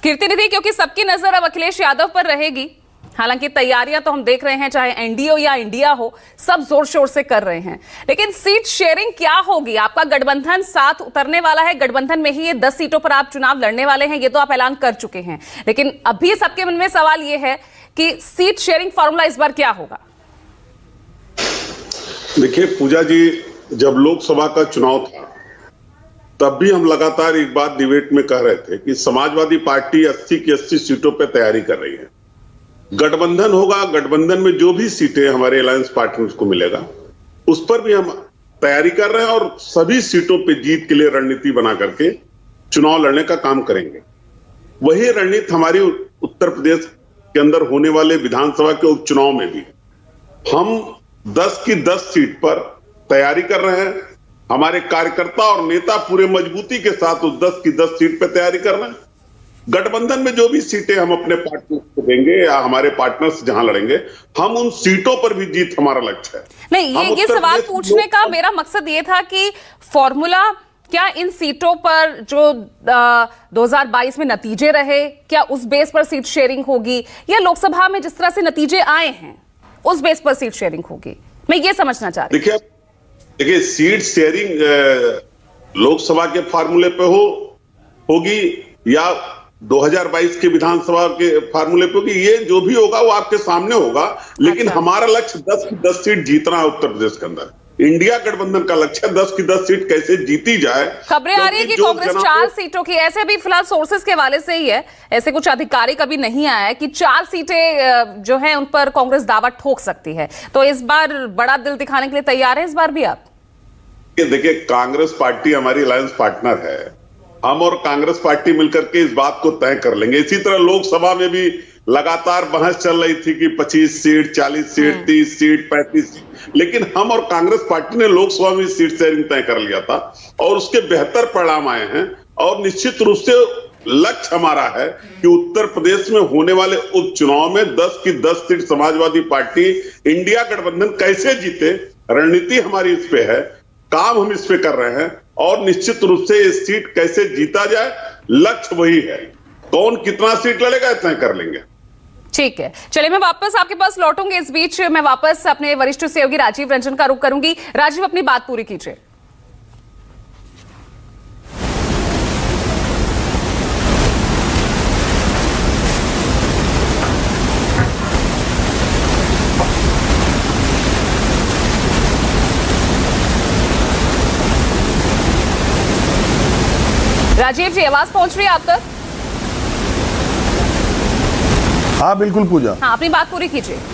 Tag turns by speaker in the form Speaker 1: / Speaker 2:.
Speaker 1: कीर्ति निधि, क्योंकि सबकी नजर अब अखिलेश यादव पर रहेगी, हालांकि तैयारियां तो हम देख रहे हैं, चाहे एनडीए या इंडिया हो, सब जोर शोर से कर रहे हैं, लेकिन सीट शेयरिंग क्या होगी? आपका गठबंधन साथ उतरने वाला है, गठबंधन में ही ये 10 सीटों पर आप चुनाव लड़ने वाले हैं, ये तो आप ऐलान कर चुके हैं, लेकिन अभी सबके मन में सवाल ये है कि सीट शेयरिंग फॉर्मूला इस बार क्या होगा?
Speaker 2: देखिए पूजा जी, जब लोकसभा का चुनाव था तब भी हम लगातार एक बात डिबेट में कह रहे थे कि समाजवादी पार्टी 80 की 80 सीटों पर तैयारी कर रही है। गठबंधन होगा, गठबंधन में जो भी सीटें हमारे अलायंस पार्टनर्स को मिलेगा उस पर भी हम तैयारी कर रहे हैं और सभी सीटों पे जीत के लिए रणनीति बना करके चुनाव लड़ने का काम करेंगे। वही रणनीति हमारी उत्तर प्रदेश के अंदर होने वाले विधानसभा के उपचुनाव में भी हम 10 की 10 सीट पर तैयारी कर रहे हैं। हमारे कार्यकर्ता और नेता पूरे मजबूती के साथ उस 10 की 10 सीट पर तैयारी कर रहे हैं। गठबंधन में जो भी सीटें हम अपने पार्टनर्स को देंगे या हमारे पार्टनर्स जहां लड़ेंगे, हम उन सीटों पर भी जीत हमारा लक्ष्य है।
Speaker 1: नहीं, ये सवाल पूछने का मेरा मकसद ये था कि फॉर्मूला क्या इन सीटों पर जो 2022 में नतीजे रहे, क्या उस बेस पर सीट शेयरिंग होगी, या लोकसभा में जिस तरह से नतीजे आए हैं उस बेस पर सीट शेयरिंग होगी? मैं ये समझना चाह रही हूं।
Speaker 2: देखिए सीट शेयरिंग लोकसभा के फार्मूले पे होगी या 2022 के विधानसभा के फार्मूले पे होगी, ये जो भी होगा वो आपके सामने होगा, लेकिन हमारा लक्ष्य 10 की 10 सीट जीतना है उत्तर प्रदेश के अंदर। इंडिया गठबंधन का लक्ष्य है 10 की 10 सीट कैसे जीती जाए।
Speaker 1: खबरें आ रही है कि कांग्रेस 4 सीटों की, ऐसे भी फिलहाल सोर्सेस के हवाले से ही है, ऐसे कुछ आधिकारिक अभी नहीं आया है कि 4 सीटें जो हैं उन पर कांग्रेस दावा ठोक सकती है। तो इस बार बड़ा दिल दिखाने के लिए तैयार है इस बार भी आप?
Speaker 2: देखिए कांग्रेस पार्टी हमारी अलायंस पार्टनर है, हम और कांग्रेस पार्टी मिलकर के इस बात को तय कर लेंगे। इसी तरह लोकसभा में भी लगातार बहस चल रही थी कि 25 सीट, 40 सीट, 30 सीट, 35 सीट, लेकिन हम और कांग्रेस पार्टी ने लोकसभा में सीट शेयरिंग तय कर लिया था और उसके बेहतर परिणाम आए हैं। और निश्चित रूप से लक्ष्य हमारा है कि उत्तर प्रदेश में होने वाले उपचुनाव में 10 की 10 सीट समाजवादी पार्टी इंडिया गठबंधन कैसे जीते, रणनीति हमारी इस पे है, काम हम इस पे कर रहे हैं और निश्चित रूप से ये सीट कैसे जीता जाए, लक्ष्य वही है। कौन कितना सीट लड़ेगा तय कर लेंगे।
Speaker 1: ठीक है, चलिए मैं वापस आपके पास लौटूंगी। इस बीच मैं वापस अपने वरिष्ठ सहयोगी राजीव रंजन का रुख करूंगी। राजीव, अपनी बात पूरी कीजिए। राजीव जी, आवाज पहुंच रही है आप तक?
Speaker 3: हाँ बिल्कुल पूजा।
Speaker 1: हाँ, अपनी बात पूरी कीजिए।